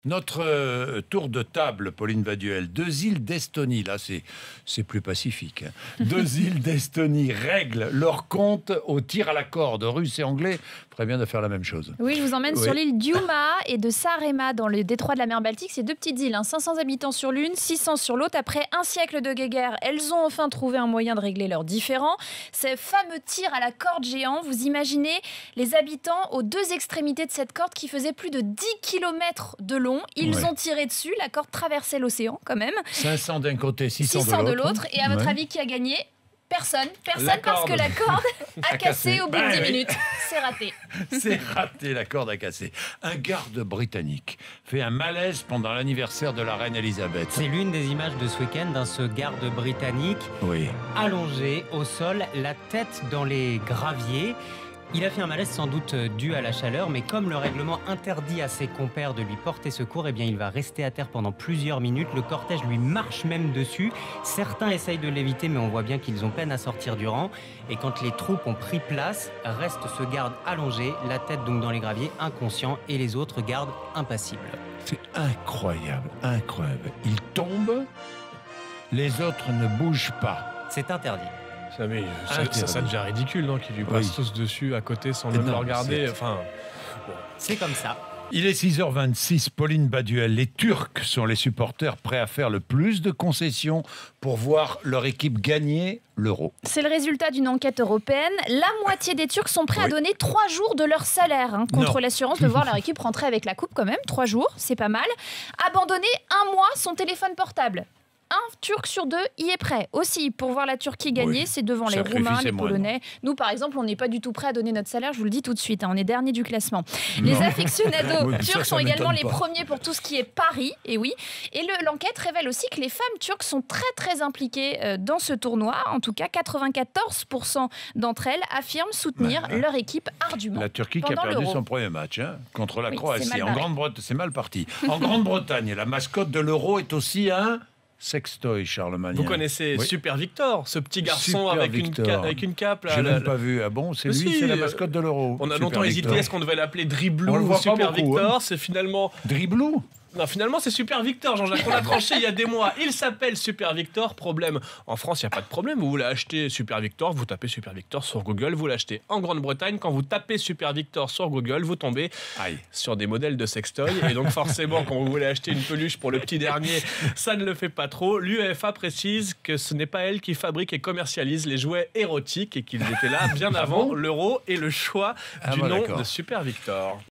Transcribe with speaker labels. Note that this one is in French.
Speaker 1: Notre tour de table, Pauline Baduel, 2 îles d'Estonie, là c'est plus pacifique. 2 îles d'Estonie règlent leur compte au tir à la corde. Russes et Anglais feraient bien de faire la même chose.
Speaker 2: Oui, je vous emmène sur l'île d'Iumaa et de Saaremaa dans le détroit de la mer Baltique. C'est 2 petites îles, 500 habitants sur l'une, 600 sur l'autre. Après un siècle de guéguerre, elles ont enfin trouvé un moyen de régler leurs différends. Ces fameux tirs à la corde géants, vous imaginez les habitants aux 2 extrémités de cette corde qui faisait plus de 10 km de long. Ils ont tiré dessus, la corde traversait l'océan quand même.
Speaker 1: 500 d'un côté, 600
Speaker 2: de l'autre. Et à votre avis, qui a gagné ? Personne parce que la corde a cassé au bout de 10 minutes. C'est raté.
Speaker 1: C'est raté, la corde a cassé. Un garde britannique fait un malaise pendant l'anniversaire de la reine Elisabeth.
Speaker 3: C'est l'une des images de ce week-end, ce garde britannique allongé au sol, la tête dans les graviers. Il a fait un malaise sans doute dû à la chaleur, mais comme le règlement interdit à ses compères de lui porter secours, eh bien il va rester à terre pendant plusieurs minutes. Le cortège lui marche même dessus. Certains essayent de l'éviter, mais on voit bien qu'ils ont peine à sortir du rang. Et quand les troupes ont pris place, reste ce garde allongé, la tête donc dans les graviers, inconscient, et les autres gardes impassibles.
Speaker 1: C'est incroyable, incroyable. Il tombe, les autres ne bougent pas.
Speaker 3: C'est interdit.
Speaker 4: Ça devient ridicule, non, qu'ils lui passent tous dessus à côté sans même le regarder.
Speaker 3: C'est comme ça.
Speaker 1: Il est 6h26, Pauline Baduel. Les Turcs sont les supporters prêts à faire le plus de concessions pour voir leur équipe gagner l'Euro.
Speaker 2: C'est le résultat d'une enquête européenne. La moitié des Turcs sont prêts à donner 3 jours de leur salaire contre l'assurance de voir leur équipe rentrer avec la coupe quand même. 3 jours, c'est pas mal. Abandonner 1 mois son téléphone portable. Un Turc sur 2 y est prêt. Aussi, pour voir la Turquie gagner, c'est devant les Roumains, les Polonais. Nous, par exemple, on n'est pas du tout prêt à donner notre salaire, je vous le dis tout de suite. On est dernier du classement. Les aficionados turcs sont également les premiers pour tout ce qui est paris. Et oui. Et l'enquête révèle aussi que les femmes turques sont très, très impliquées dans ce tournoi. En tout cas, 94% d'entre elles affirment soutenir leur équipe ardument.
Speaker 1: La Turquie qui a perdu son premier match contre la Croatie. C'est mal parti. En Grande-Bretagne, la mascotte de l'Euro est aussi un... sextoy, Charlemagne.
Speaker 4: Vous connaissez Super Victor, ce petit garçon avec une cape.
Speaker 1: J'ai même pas vu. Ah bon, c'est lui, c'est la mascotte de l'Euro.
Speaker 4: On a longtemps hésité, est-ce qu'on devait l'appeler Driblou ou Super Victor ? C'est finalement...
Speaker 1: Driblou ?
Speaker 4: Non, finalement, c'est Super Victor, Jean-Jacques. On a tranché il y a des mois. Il s'appelle Super Victor. Problème. En France, il n'y a pas de problème. Vous voulez acheter Super Victor, vous tapez Super Victor sur Google, vous l'achetez. En Grande-Bretagne, quand vous tapez Super Victor sur Google, vous tombez sur des modèles de sextoy. Et donc, forcément, quand vous voulez acheter une peluche pour le petit dernier, ça ne le fait pas trop. L'UEFA précise que ce n'est pas elle qui fabrique et commercialise les jouets érotiques et qu'ils étaient là bien avant l'Euro et le choix du nom de Super Victor.